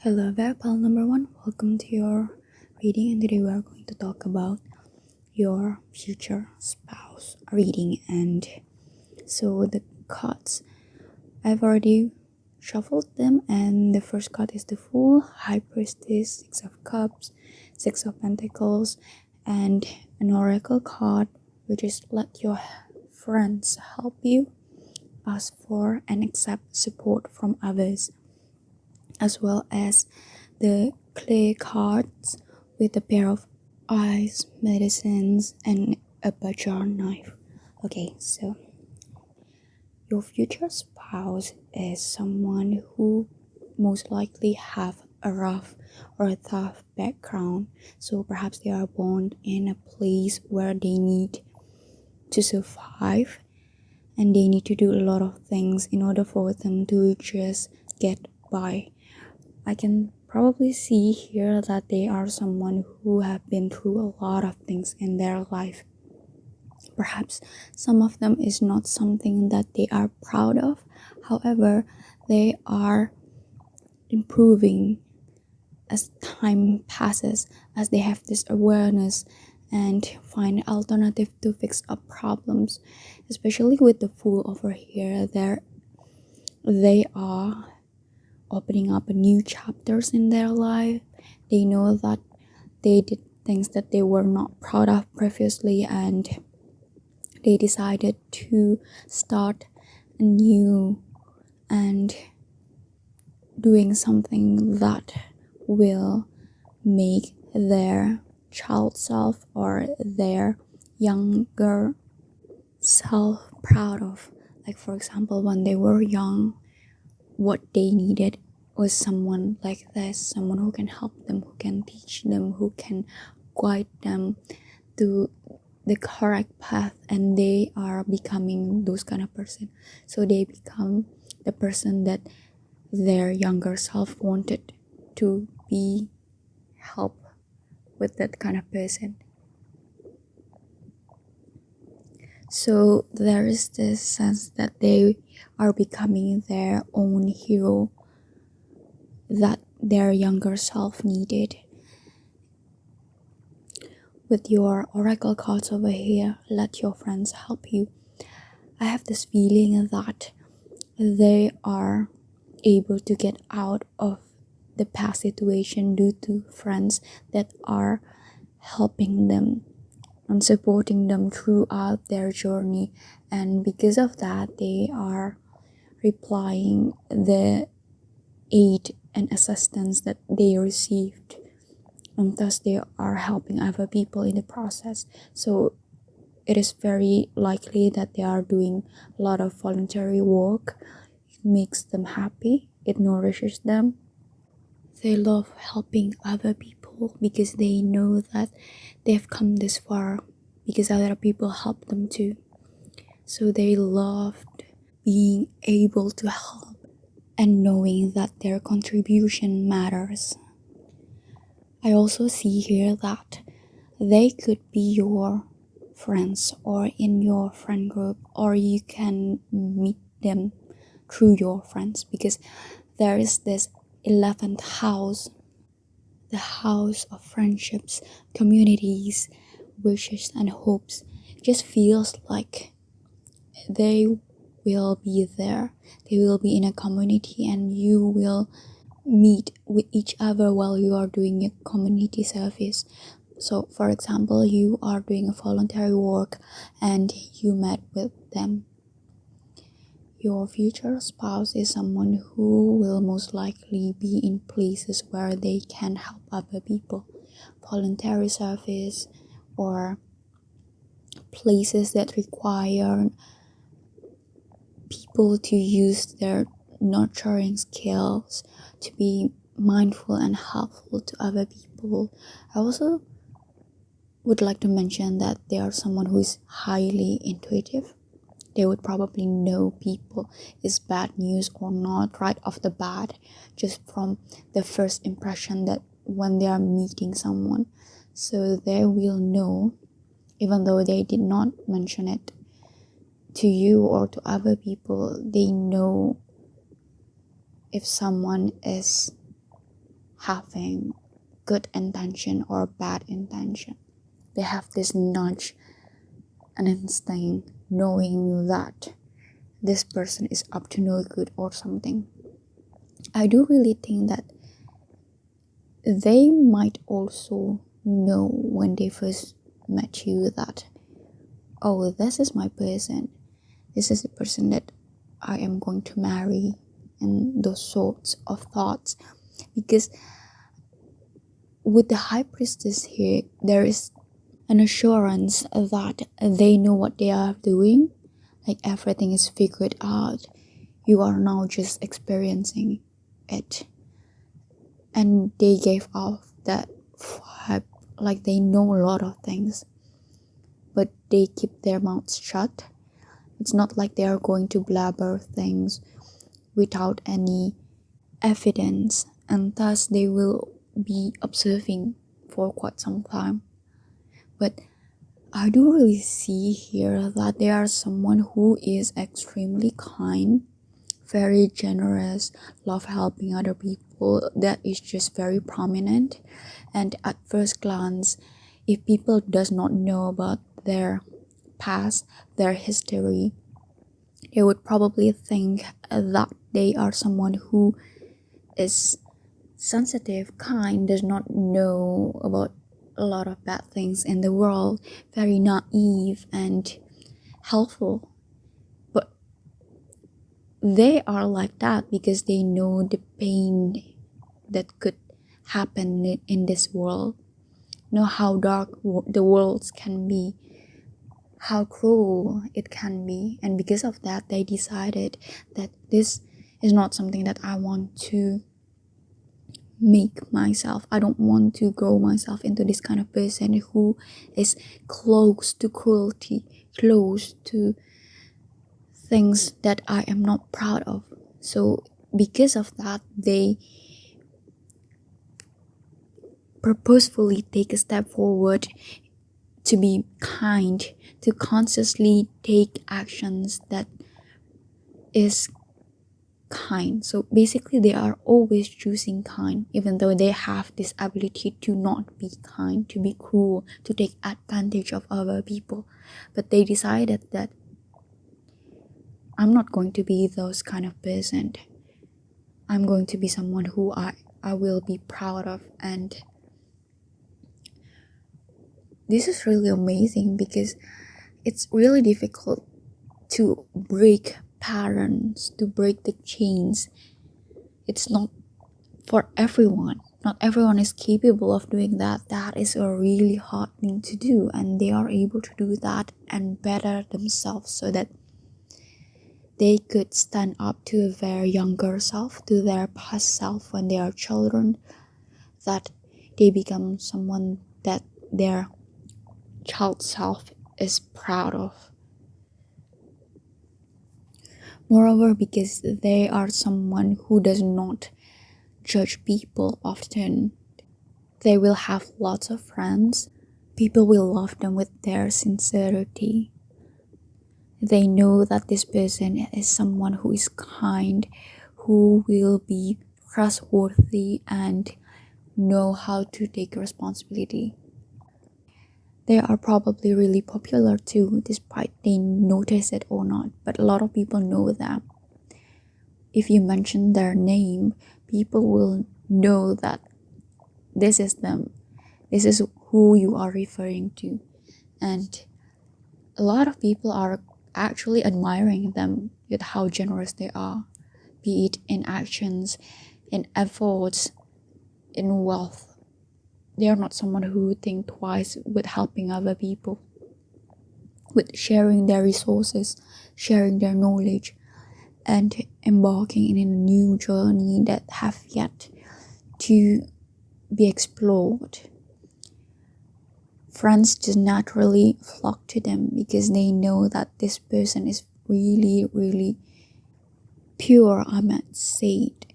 Hello there, pal number one. Welcome to your reading, and today we are going to talk about your future spouse reading. And so the cards, I've already shuffled them, and the first card is the Fool, High Priestess, Six of Cups, Six of Pentacles, and an Oracle card, which is let your friends help you, ask for and accept support from others, as well as the clay cards with a pair of eyes, medicines, and a butcher knife. Okay, so your future spouse is someone who most likely have a rough or a tough background. So perhaps they are born in a place where they need to survive, and they need to do a lot of things in order for them to just get by. I can probably see here that they are someone who have been through a lot of things in their life. Perhaps some of them is not something that they are proud of. However, they are improving as time passes, as they have this awareness and find alternative to fix up problems. Especially with the Fool over here, they are opening up new chapters in their life. They know that they did things that they were not proud of previously, and they decided to start anew and doing something that will make their child self or their younger self proud of. Like, for example, when they were young, what they needed was someone like this, someone who can help them, who can teach them, who can guide them to the correct path, and they are becoming those kind of person. So they become the person that their younger self wanted to be, help with that kind of person. So there is this sense that they are becoming their own hero that their younger self needed. With your oracle cards over here, let your friends help you. I have this feeling that they are able to get out of the past situation due to friends that are helping them and supporting them throughout their journey, and because of that they are replying the aid and assistance that they received, and thus they are helping other people in the process. So it is very likely that they are doing a lot of voluntary work. It makes them happy, it nourishes them. They love helping other people because they know that they've come this far because other people help them too. So they loved being able to help and knowing that their contribution matters. I also see here that they could be your friends or in your friend group, or you can meet them through your friends, because there is this 11th house, the house of friendships, communities, wishes, and hopes. It just feels like they will be there. They will be in a community, and you will meet with each other while you are doing your community service. So for example, you are doing a voluntary work and you met with them. Your future spouse is someone who will most likely be in places where they can help other people, voluntary service, or places that require people to use their nurturing skills to be mindful and helpful to other people. I also would like to mention that they are someone who is highly intuitive. They would probably know people is bad news or not right off the bat, just from the first impression that when they are meeting someone. So they will know, even though they did not mention it to you or to other people, they know if someone is having good intention or bad intention. They have this nudge, an instinct, knowing that this person is up to no good or something. I do really think that they might also know when they first met you that, oh, this is my person. This is the person that I am going to marry, and those sorts of thoughts. Because with the high priestess here, there is an assurance that they know what they are doing, like everything is figured out. You are now just experiencing it. And they gave off that vibe, like they know a lot of things, but they keep their mouths shut. It's not like they are going to blabber things without any evidence, and thus they will be observing for quite some time. But I do really see here that they are someone who is extremely kind, very generous, love helping other people. That is just very prominent. And at first glance, if people does not know about their past, their history, they would probably think that they are someone who is sensitive, kind, does not know about a lot of bad things in the world, very naive and helpful. But they are like that because they know the pain that could happen in this world, know how dark the world can be, how cruel it can be. And because of that, they decided that this is not something that I want to make myself. I don't want to grow myself into this kind of person who is close to cruelty, close to things that I am not proud of. So because of that, they purposefully take a step forward to be kind, to consciously take actions that is kind. So basically they are always choosing kind, even though they have this ability to not be kind, to be cruel, to take advantage of other people. But they decided that I'm not going to be those kind of person. I'm going to be someone who I will be proud of. And this is really amazing because it's really difficult to break patterns, to break the chains. It's not for everyone. Not everyone is capable of doing that. That is a really hard thing to do, and they are able to do that and better themselves so that they could stand up to their younger self, to their past self when they are children, that they become someone that their child self is proud of. Moreover, because they are someone who does not judge people often, they will have lots of friends. People will love them with their sincerity. They know that this person is someone who is kind, who will be trustworthy and know how to take responsibility. They are probably really popular too, despite they notice it or not, but a lot of people know them. If you mention their name, people will know that this is them. This is who you are referring to. And a lot of people are actually admiring them with how generous they are, be it in actions, in efforts, in wealth. They are not someone who think twice with helping other people, with sharing their resources, sharing their knowledge, and embarking in a new journey that have yet to be explored. Friends just naturally flock to them because they know that this person is really, really pure, I might say it.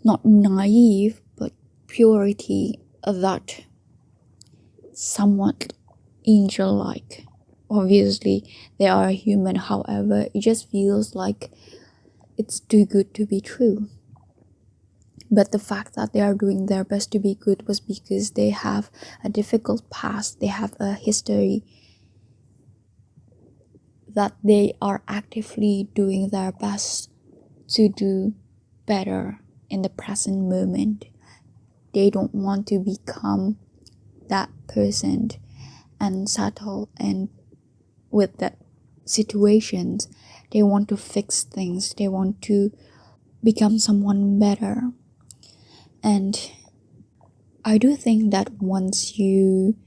Not naive, but purity that somewhat angel-like. Obviously, they are human, however, it just feels like it's too good to be true. But the fact that they are doing their best to be good was because they have a difficult past, they have a history, that they are actively doing their best to do better in the present moment. They don't want to become that person and settle and with that situations. They want to fix things, they want to become someone better. And I do think that once you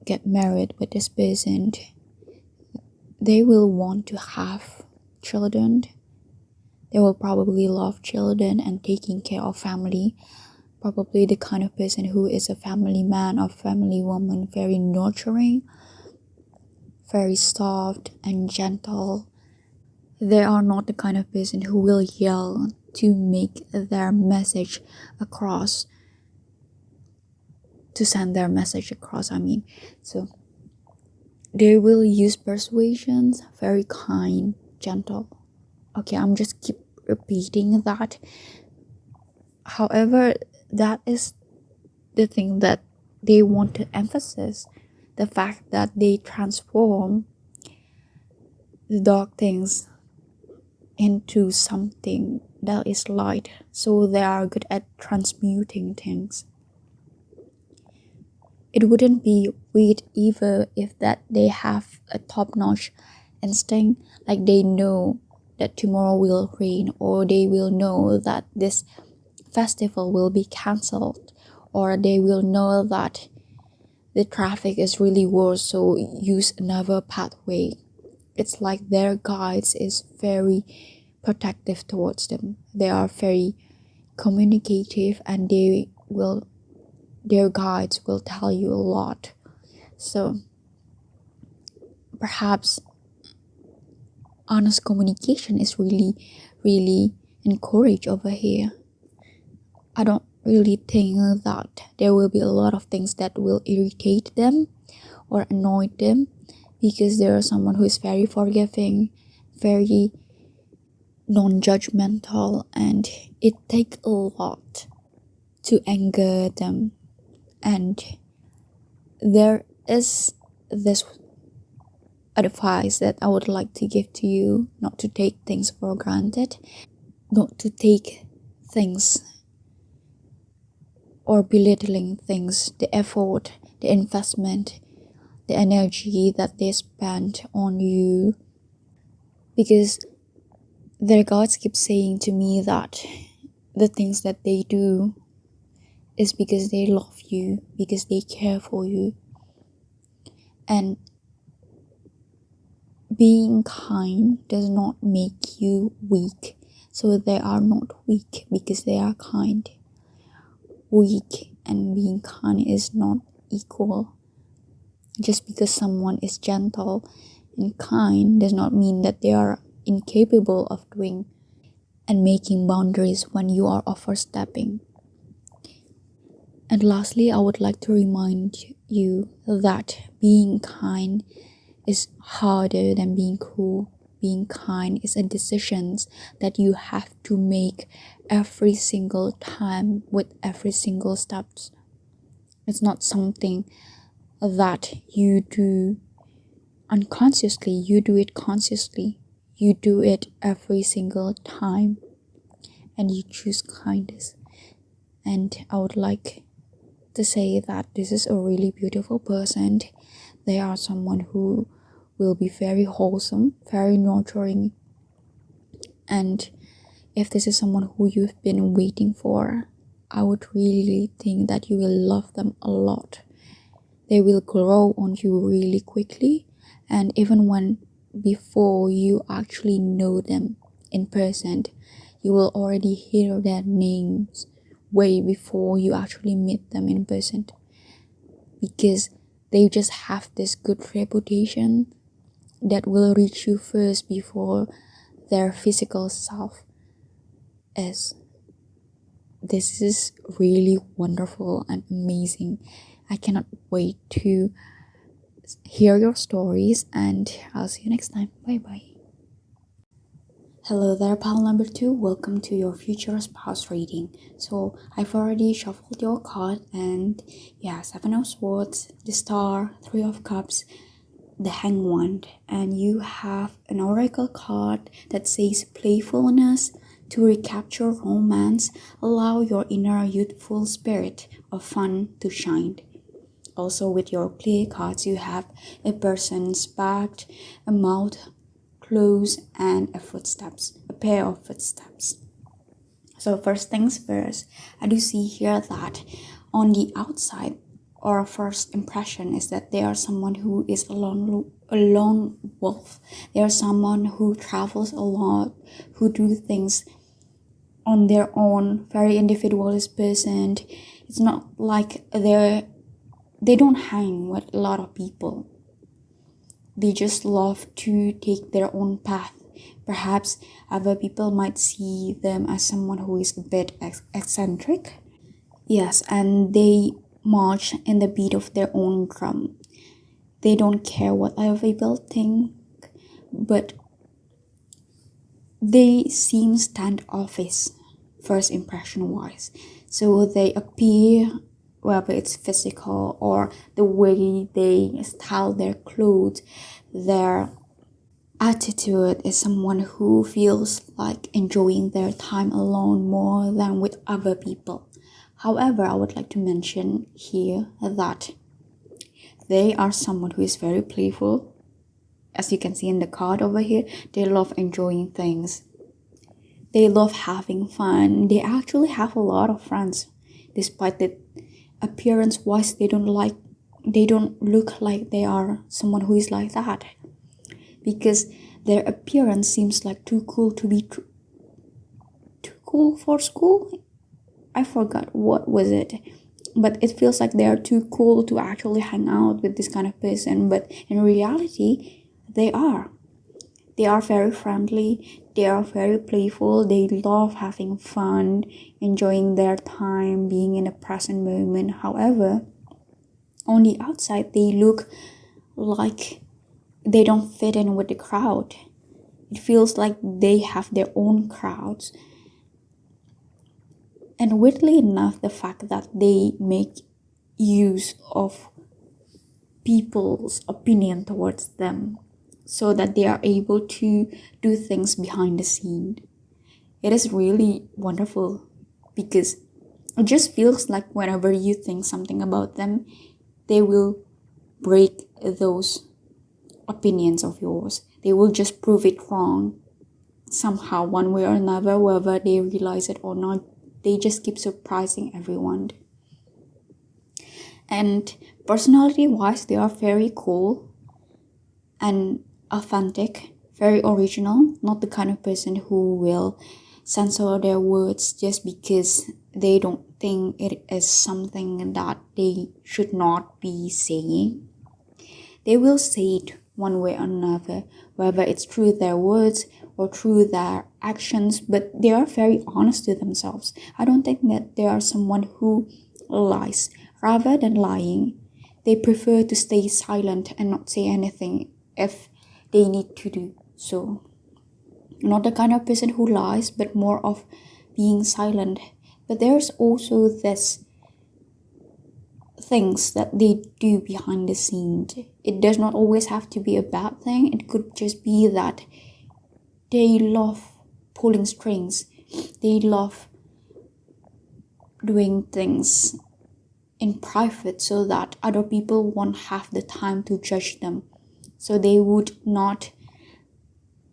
get married with this person, they will want to have children. They will probably love children and taking care of family. Probably the kind of person who is a family man or family woman, very nurturing, very soft and gentle. They are not the kind of person who will yell to make their message across, to send their message across, So they will use persuasions, very kind, gentle. Okay, I'm just keep repeating that. However, that is the thing that they want to emphasize, the fact that they transform the dark things into something that is light. So they are good at transmuting things. It wouldn't be weird either if that they have a top-notch instinct, like they know that tomorrow will rain, or they will know that this festival will be cancelled, or they will know that the traffic is really worse, so use another pathway. It's like their guides is very protective towards them. They are very communicative, and their guides will tell you a lot. So perhaps honest communication is really encouraged over here. I don't really think that there will be a lot of things that will irritate them or annoy them, because there is someone who is very forgiving, very non-judgmental, and it takes a lot to anger them. And there is this advice that I would like to give to you: not to take things for granted, not to take things or belittling things, the effort, the investment, the energy that they spent on you. Because their guides keep saying to me that the things that they do is because they love you, because they care for you. And being kind does not make you weak. So they are not weak because they are kind. Weak and being kind is not equal. Just because someone is gentle and kind does not mean that they are incapable of doing and making boundaries when you are overstepping. And lastly, I would like to remind you that being kind is harder than being cruel. Being kind is a decision that you have to make every single time with every single steps. It's not something that you do unconsciously, you do it consciously. You do it every single time, and you choose kindness. And I would like to say that this is a really beautiful person. They are someone who will be very wholesome, very nurturing. And if this is someone who you've been waiting for, I would really think that you will love them a lot. They will grow on you really quickly, and even when before you actually know them in person, you will already hear their names way before you actually meet them in person, because they just have this good reputation that will reach you first before their physical self is. This is really wonderful and amazing. I cannot wait to hear your stories, and I'll see you next time. Bye bye. Hello there, pal number 2. Welcome to your future spouse reading. So, I've already shuffled your card, and yeah, Seven of Swords, the Star, Three of Cups, the Hanged Wand, and you have an oracle card that says playfulness. To recapture romance, allow your inner youthful spirit of fun to shine. Also, with your play cards, you have a person's back, a mouth close, and a pair of footsteps. So first things first, I do see here that on the outside, or first impression is that they are someone who is a lone wolf. They are someone who travels a lot, who do things on their own, very individualist person. It's not like they don't hang with a lot of people. They just love to take their own path. Perhaps other people might see them as someone who is a bit eccentric. Yes, and they march in the beat of their own drum. They don't care what other people think, but they seem standoffish, first impression wise. So they appear, whether it's physical or the way they style their clothes, their attitude is someone who feels like enjoying their time alone more than with other people. However, I would like to mention here that they are someone who is very playful. As you can see in the card over here, they love enjoying things. They love having fun. They actually have a lot of friends, despite the appearance wise they don't look like they are someone who is like that, because their appearance seems like too cool to be too cool for school. I forgot what was it, but it feels like they are too cool to actually hang out with this kind of person, but in reality they are very friendly, they are very playful, they love having fun, enjoying their time, being in the present moment. However, on the outside, they look like they don't fit in with the crowd. It feels like they have their own crowds. And weirdly enough, the fact that they make use of people's opinion towards them so that they are able to do things behind the scene. It is really wonderful, because it just feels like whenever you think something about them, they will break those opinions of yours. They will just prove it wrong somehow, one way or another, whether they realize it or not. They just keep surprising everyone. And personality wise, they are very cool and authentic, very original, not the kind of person who will censor their words just because they don't think it is something that they should not be saying. They will say it one way or another, whether it's through their words or through their actions, but they are very honest to themselves. I don't think that they are someone who lies. Rather than lying, they prefer to stay silent and not say anything if they need to do so. Not the kind of person who lies, but more of being silent. But there's also this things that they do behind the scenes. It does not always have to be a bad thing. It could just be that they love pulling strings. They love doing things in private so that other people won't have the time to judge them. So they would not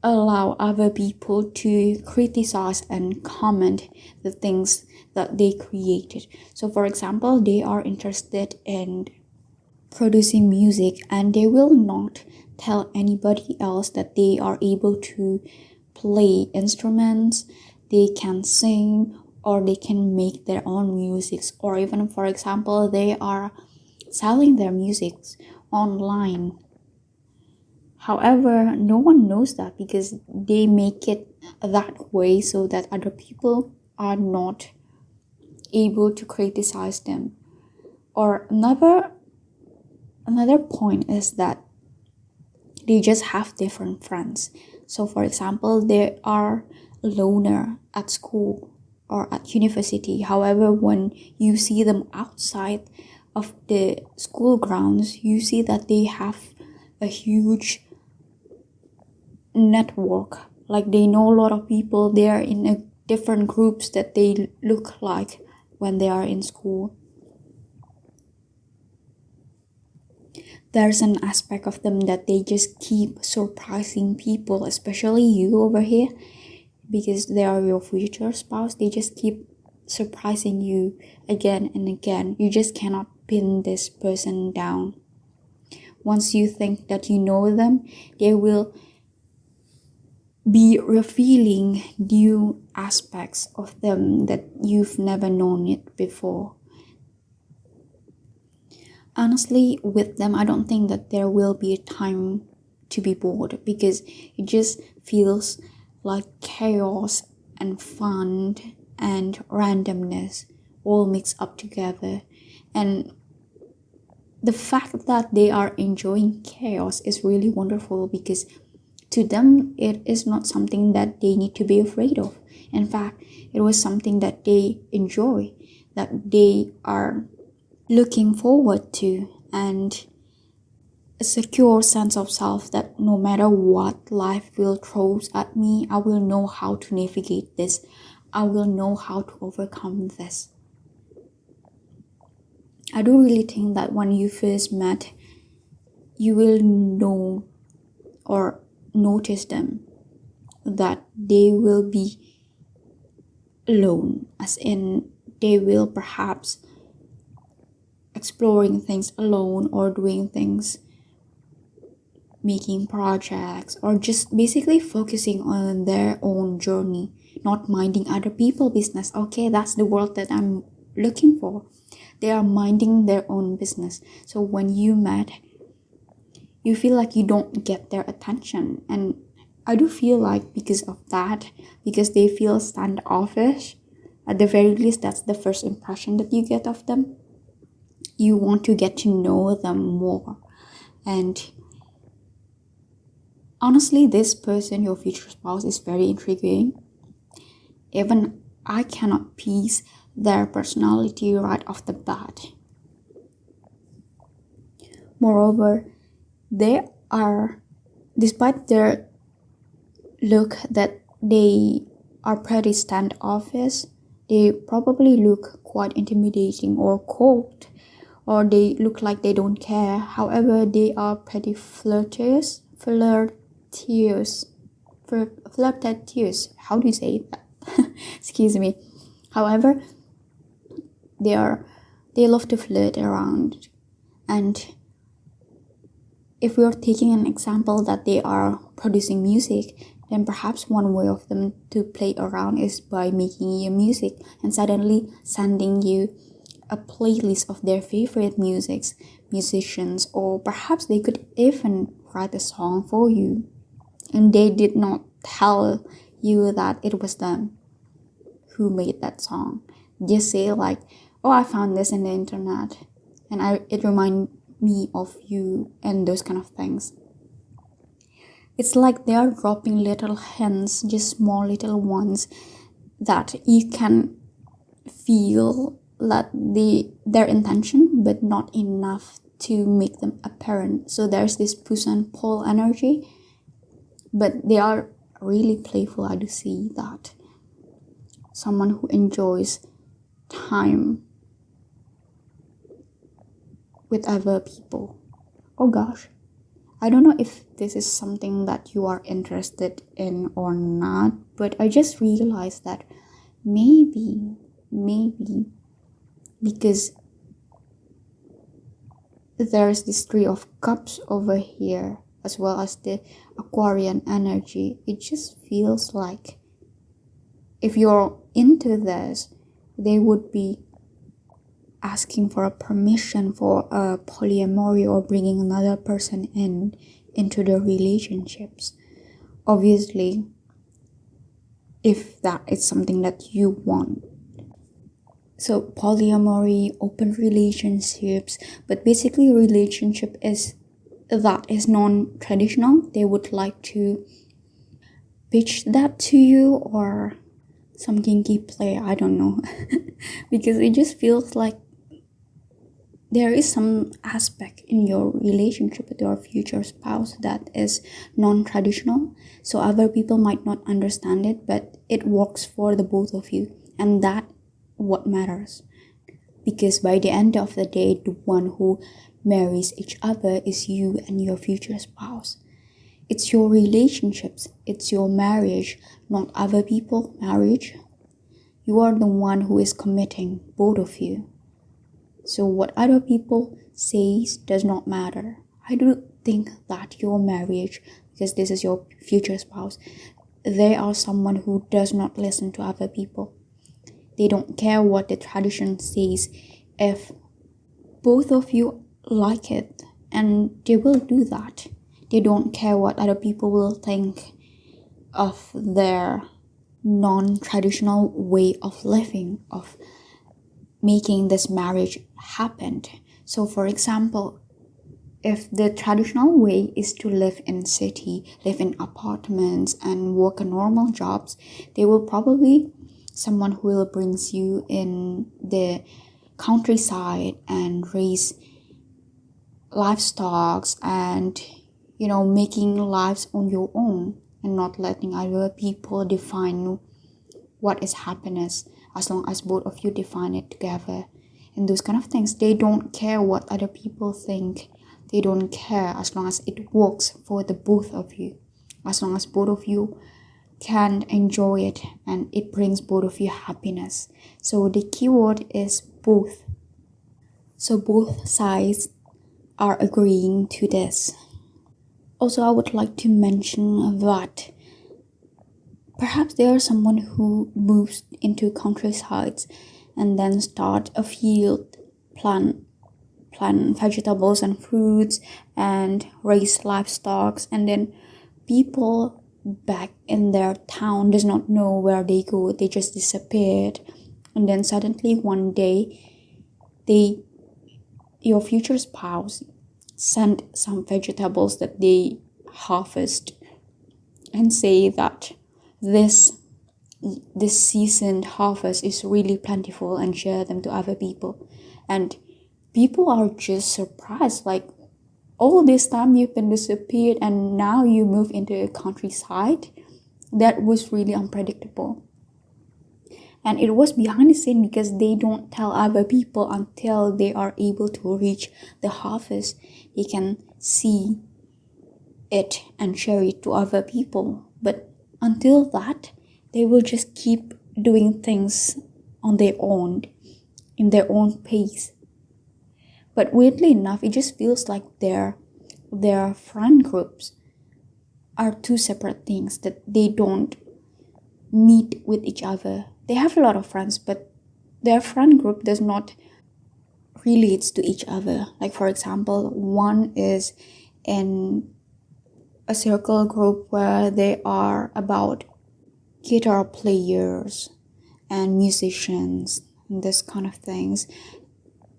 allow other people to criticize and comment the things that they created. So for example, they are interested in producing music and they will not tell anybody else that they are able to play instruments, they can sing, or they can make their own music, or even, for example, they are selling their music online. However, no one knows that because they make it that way so that other people are not able to criticize them. Or another point is that they just have different friends. So for example, they are a loner at school or at university. However, when you see them outside of the school grounds, you see that they have a huge network. Like they know a lot of people. They are in a different groups that they look like when they are in school. There's an aspect of them that they just keep surprising people, especially you over here, because they are your future spouse. They just keep surprising you again and again. You just cannot pin this person down. Once you think that you know them, they will be revealing new aspects of them that you've never known it before. Honestly, with them, I don't think that there will be a time to be bored, because it just feels like chaos and fun and randomness all mixed up together. And the fact that they are enjoying chaos is really wonderful, because to them it is not something that they need to be afraid of. In fact, it was something that they enjoy, that they are looking forward to, and a secure sense of self that no matter what life will throw at me, I will know how to navigate this. I will know how to overcome this. I do really think that when you first met, you will know or notice them that they will be alone, as in they will perhaps exploring things alone, or doing things, making projects, or just basically focusing on their own journey, not minding other people's business. Okay, that's the world that I'm looking for. They are minding their own business. So when you met, you feel like you don't get their attention. And I do feel like because of that, because they feel standoffish, at the very least, that's the first impression that you get of them. You want to get to know them more. And honestly, this person, your future spouse, is very intriguing. Even I cannot piece their personality right off the bat. Moreover, they are, despite their look that they are pretty standoffish, they probably look quite intimidating or cold, or they look like they don't care. However, they are pretty flirtatious. How do you say that? Excuse me. However, they love to flirt around. And if we are taking an example that they are producing music, then perhaps one way of them to play around is by making you music and suddenly sending you a playlist of their favorite musicians, or perhaps they could even write a song for you, and they did not tell you that it was them who made that song. Just say like, oh, I found this in the internet and it reminded me of you, and those kind of things. It's like they are dropping little hints, just small little ones, that you can feel that their intention, but not enough to make them apparent. So there's this push and pull energy, but they are really playful. I do see that. Someone who enjoys time with other people. Oh gosh, I don't know if this is something that you are interested in or not, but I just realized that maybe because there's this Three of Cups over here, as well as the Aquarian energy, it just feels like if you're into this, they would be asking for a permission for a polyamory, or bringing another person into the relationships. Obviously, if that is something that you want. So polyamory, open relationships, but basically relationship is non-traditional. They would like to pitch that to you or some kinky play, I don't know. Because it just feels like there is some aspect in your relationship with your future spouse that is non-traditional, so other people might not understand it, but it works for the both of you, and that what matters. Because by the end of the day, the one who marries each other is you and your future spouse. It's your relationships, it's your marriage, not other people's marriage. You are the one who is committing, both of you. So what other people says does not matter. I do think that your marriage, because this is your future spouse, they are someone who does not listen to other people. They don't care what the tradition says. If both of you like it, and they will do that. They don't care what other people will think of their non-traditional way of living, of making this marriage happen. So for example, if the traditional way is to live in city, live in apartments and work a normal jobs, they will probably someone who will brings you in the countryside and raise livestock and making lives on your own and not letting other people define what is happiness, as long as both of you define it together. And those kind of things, they don't care what other people think. They don't care as long as it works for the both of you, as long as both of you can enjoy it and it brings both of you happiness. So the keyword is both. So both sides are agreeing to this. Also, I would like to mention that perhaps there is someone who moves into countrysides and then start a field, plant vegetables and fruits and raise livestock, and then people back in their town does not know where they go. They just disappeared, and then suddenly one day your future spouse sent some vegetables that they harvest and say that this seasoned harvest is really plentiful and share them to other people. And people are just surprised, like, all this time you've been disappeared and now you move into a countryside. That was really unpredictable. And it was behind the scene because they don't tell other people until they are able to reach the harvest. They can see it and share it to other people. But until that, they will just keep doing things on their own, in their own pace. But weirdly enough, it just feels like their friend groups are two separate things, that they don't meet with each other. They have a lot of friends, but their friend group does not relate to each other. Like, for example, one is in a circle group where they are about guitar players and musicians and this kind of things,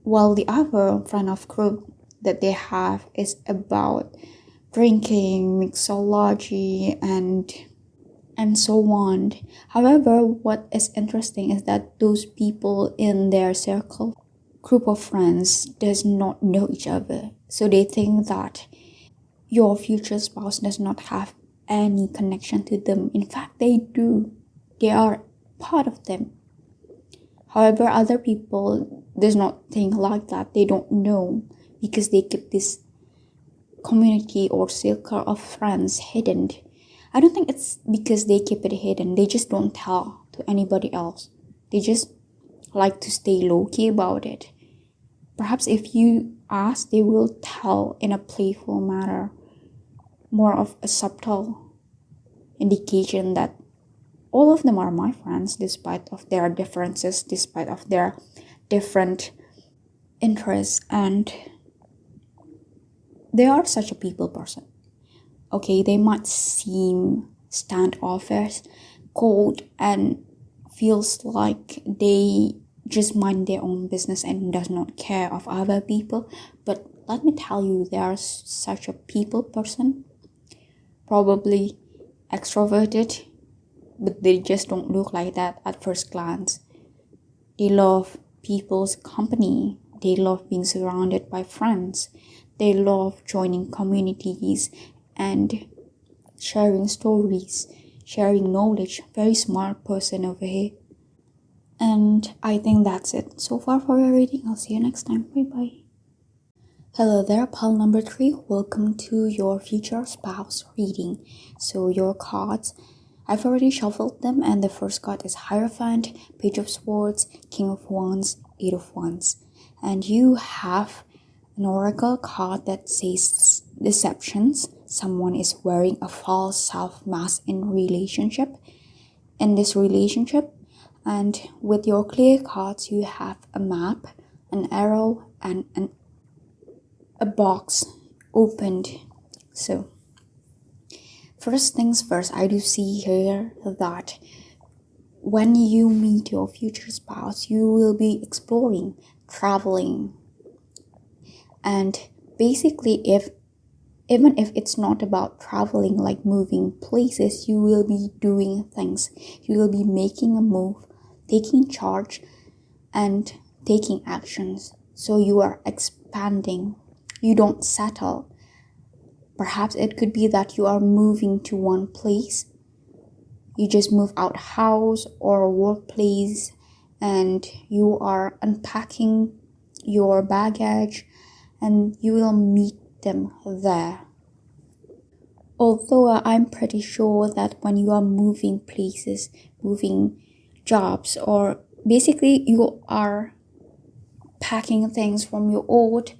while the other friend of group that they have is about drinking, mixology, and so on. However, what is interesting is that those people in their circle group of friends does not know each other, so they think that your future spouse does not have any connection to them. In fact, they do. They are part of them. However, other people does not think like that. They don't know because they keep this community or circle of friends hidden. I don't think it's because they keep it hidden. They just don't tell to anybody else. They just like to stay low-key about it. Perhaps if you ask, they will tell in a playful manner, more of a subtle indication that all of them are my friends, despite of their differences, despite of their different interests, and they are such a people person. Okay, they might seem standoffish, cold, and feels like they just mind their own business and does not care of other people. But let me tell you, they are such a people person, probably, extroverted, but they just don't look like that at first glance. They love people's company. They love being surrounded by friends. They love joining communities and sharing stories, sharing knowledge. Very smart person over here. And I think that's it so far for your reading. I'll see you next time. Bye bye. Hello there, pal number 3. Welcome to your future spouse reading. So your cards, I've already shuffled them, and the first card is Hierophant, Page of Swords, King of Wands, Eight of Wands. And you have an oracle card that says deceptions. Someone is wearing a false self-mask in this relationship. And with your clear cards, you have a map, an arrow, and a box opened. So first things first, I do see here that when you meet your future spouse, you will be exploring, traveling, and basically even if it's not about traveling, like moving places, you will be doing things. You will be making a move, taking charge, and taking actions. So you are expanding. You don't settle. Perhaps it could be that you are moving to one place. You just move out house or workplace, and you are unpacking your baggage, and you will meet them there. Although I'm pretty sure that when you are moving places, moving jobs, or basically you are packing things from your old,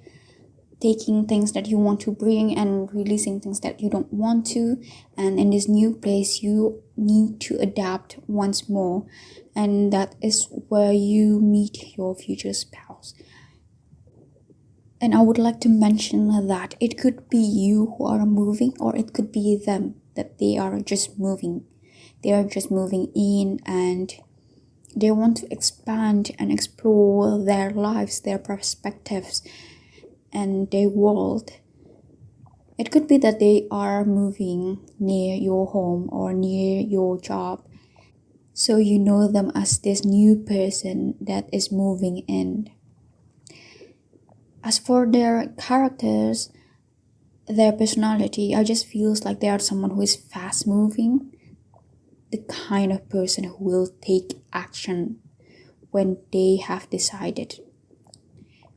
taking things that you want to bring and releasing things that you don't want to, and in this new place you need to adapt once more, and that is where you meet your future spouse. And I would like to mention that it could be you who are moving, or it could be them, that they are just moving. They are just moving in, and they want to expand and explore their lives, their perspectives, and their world. It could be that they are moving near your home or near your job, so you know them as this new person that is moving in. As for their characters, their personality, I just feels like they are someone who is fast moving, the kind of person who will take action when they have decided.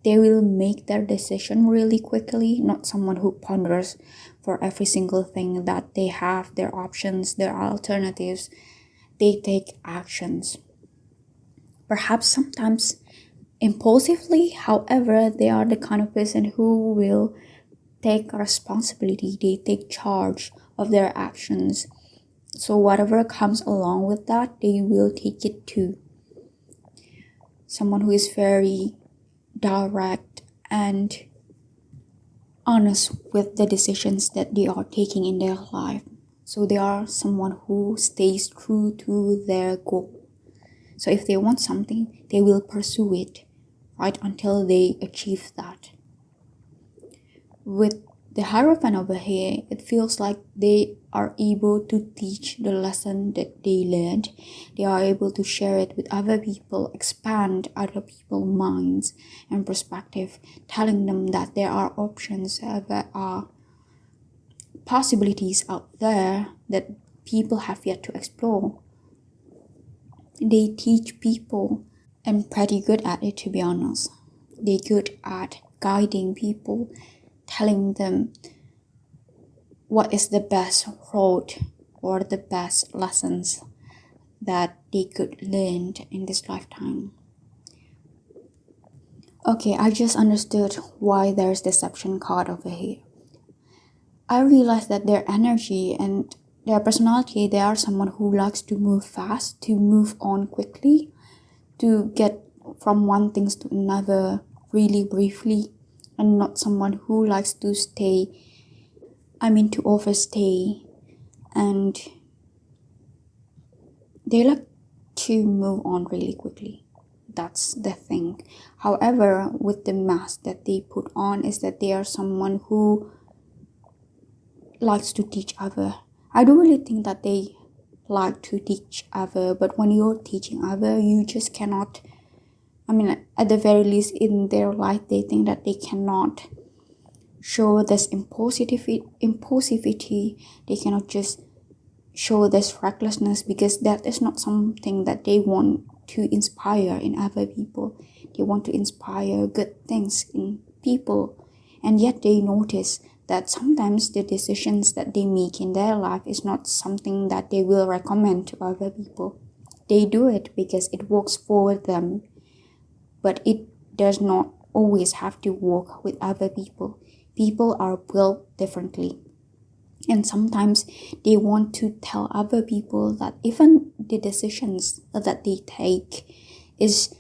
They will make their decision really quickly, not someone who ponders for every single thing that they have, their options, their alternatives. They take actions. Perhaps sometimes impulsively, however, they are the kind of person who will take responsibility. They take charge of their actions. So whatever comes along with that, they will take it too. Someone who is very direct and honest with the decisions that they are taking in their life. So they are someone who stays true to their goal. So if they want something, they will pursue it right until they achieve that. With the Hierophant over here, it feels like they are able to teach the lesson that they learned. They are able to share it with other people, expand other people's minds and perspective, telling them that there are options, there are possibilities out there that people have yet to explore. They teach people, and pretty good at it, to be honest. They're good at guiding people, telling them what is the best road or the best lessons that they could learn in this lifetime. Okay, I just understood why there's deception card over here. I realized that their energy and their personality, they are someone who likes to move fast, to move on quickly, to get from one thing to another really briefly, and not someone who likes to to overstay, and they like to move on really quickly. That's the thing. However, with the mask that they put on is that they are someone who likes to teach other. I do really think that they like to teach other, but when you're teaching other, you just cannot, at the very least in their life, they think that they cannot show this impulsivity. They cannot just show this recklessness, because that is not something that they want to inspire in other people. They want to inspire good things in people, and yet they notice that sometimes the decisions that they make in their life is not something that they will recommend to other people. They do it because it works for them, but it does not always have to work with other people. People are built differently, and sometimes they want to tell other people that even the decisions that they take is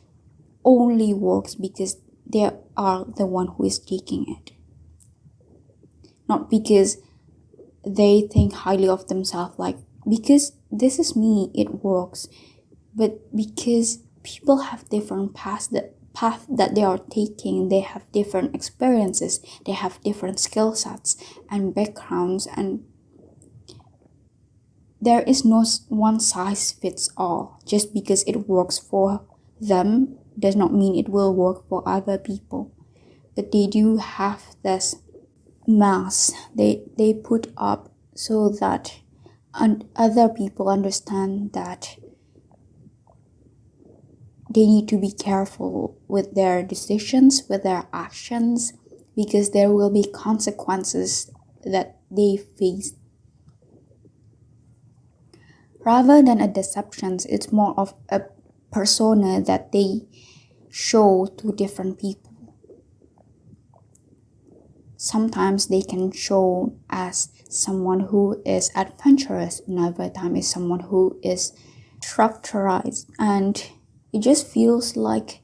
only works because they are the one who is taking it, not because they think highly of themselves, like because this is me, it works, but because people have different paths that they are taking. They have different experiences, they have different skill sets and backgrounds, and there is no one size fits all. Just because it works for them does not mean it will work for other people. But they do have this mask they put up so that other people understand that they need to be careful with their decisions, with their actions, because there will be consequences that they face. Rather than a deception, it's more of a persona that they show to different people. Sometimes they can show as someone who is adventurous, another time is someone who is structured, and it just feels like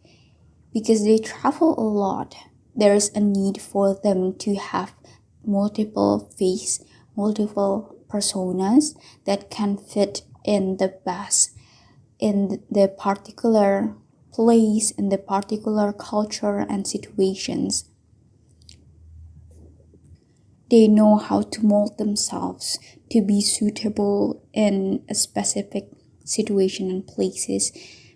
because they travel a lot, there is a need for them to have multiple faces, multiple personas that can fit in the best in the particular place, in the particular culture and situations. They know how to mold themselves to be suitable in a specific situation and places.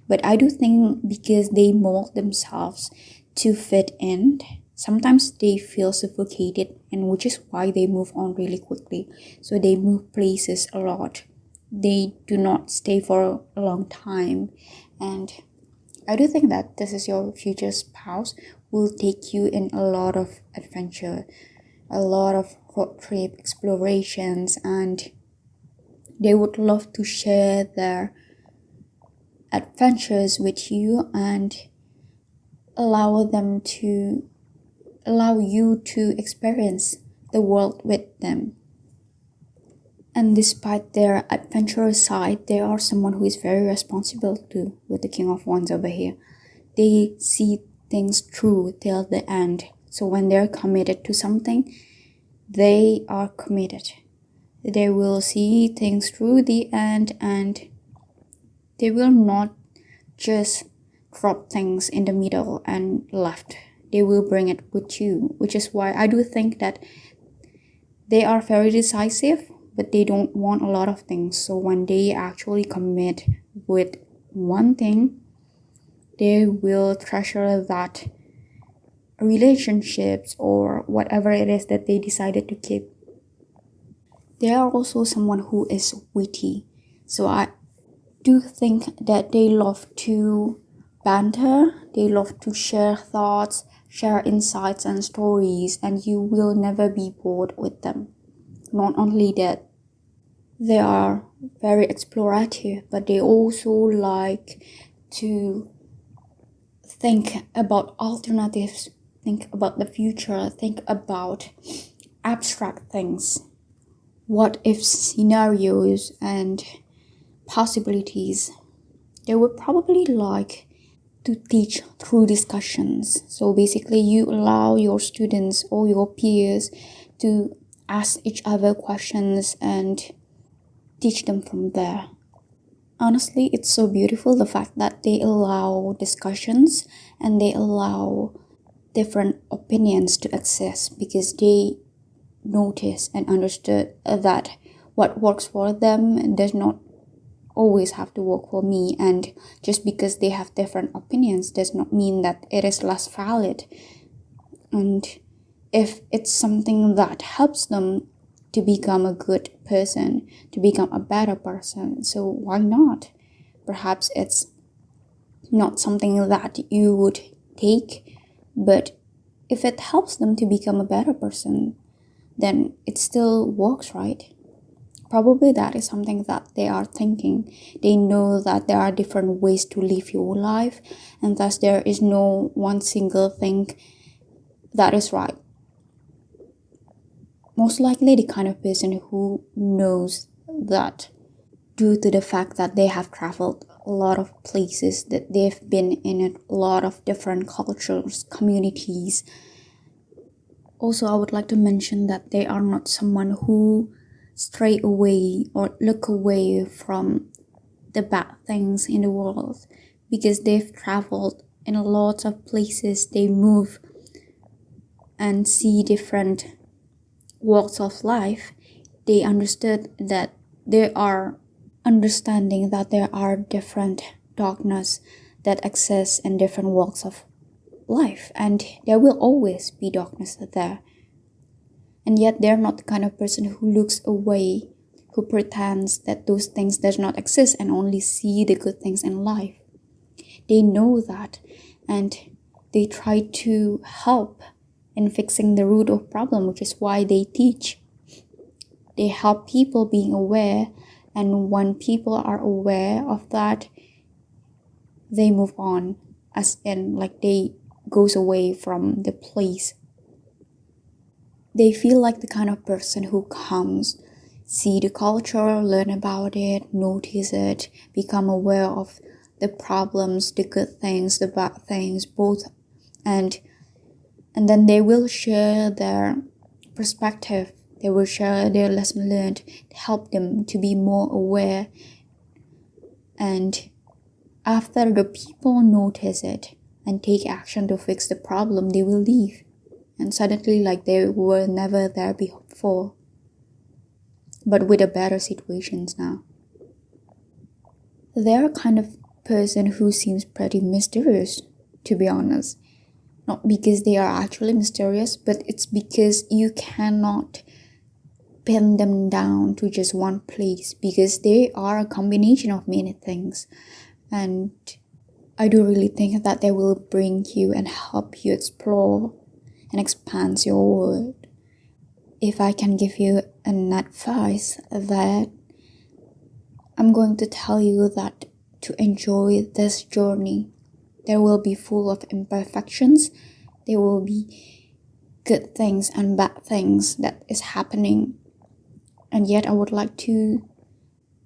But I do think because they mold themselves to fit in, sometimes they feel suffocated, and which is why they move on really quickly. So they move places a lot. They do not stay for a long time. And I do think that this is your future spouse will take you in a lot of adventure, a lot of road trip explorations, and they would love to share their adventures with you and allow you to experience the world with them. And despite their adventurous side, they are someone who is very responsible too, with the King of Wands over here. They see things through till the end. So when they're committed to something, they are committed. They will see things through the end, and they will not just drop things in the middle and left. They will bring it with you, which is why I do think that they are very decisive, but they don't want a lot of things. So when they actually commit with one thing, they will treasure that relationships or whatever it is that they decided to keep. They are also someone who is witty. So I do think that they love to banter, they love to share thoughts, share insights and stories, and you will never be bored with them. Not only that, they are very explorative, but they also like to think about alternatives, think about the future, think about abstract things, what if scenarios and possibilities. They would probably like to teach through discussions. So basically you allow your students or your peers to ask each other questions and teach them from there. Honestly, it's so beautiful, the fact that they allow discussions and they allow different opinions to exist, because they noticed and understood that what works for them does not always have to work for me, and just because they have different opinions does not mean that it is less valid. And if it's something that helps them to become a good person, to become a better person, so why not? Perhaps it's not something that you would take, but if it helps them to become a better person, then it still works, right? Probably that is something that they are thinking. They know that there are different ways to live your life, and thus there is no one single thing that is right. Most likely the kind of person who knows that, due to the fact that they have traveled a lot of places, that they've been in a lot of different cultures, communities. Also, I would like to mention that they are not someone who stray away or look away from the bad things in the world, because they've traveled in a lot of places. They move and see different walks of life. They understood that there are understanding that there are different darkness that exist in different walks of life, and there will always be darkness there. And yet they're not the kind of person who looks away, who pretends that those things does not exist and only see the good things in life. They know that, and they try to help in fixing the root of problem, which is why they teach. They help people being aware, and when people are aware of that, they move on, as in like they goes away from the place. They feel like the kind of person who comes, see the culture, learn about it, notice it, become aware of the problems, the good things, the bad things, both, and then they will share their perspective. They will share their lesson learned to help them to be more aware. And after the people notice it and take action to fix the problem, they will leave. And suddenly, like they were never there before, but with a better situations now. They're a kind of person who seems pretty mysterious, to be honest. Not because they are actually mysterious, but it's because you cannot pin them down to just one place, because they are a combination of many things. And I do really think that they will bring you and help you explore and expand your world. If I can give you an advice, that I'm going to tell you that to enjoy this journey, there will be full of imperfections. There will be good things and bad things that is happening. And yet I would like to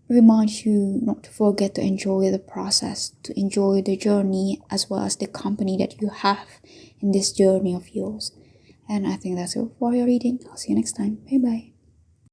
remind you not to forget to enjoy the process, to enjoy the journey, as well as the company that you have in this journey of yours. And I think that's it for your reading. I'll see you next time. Bye bye.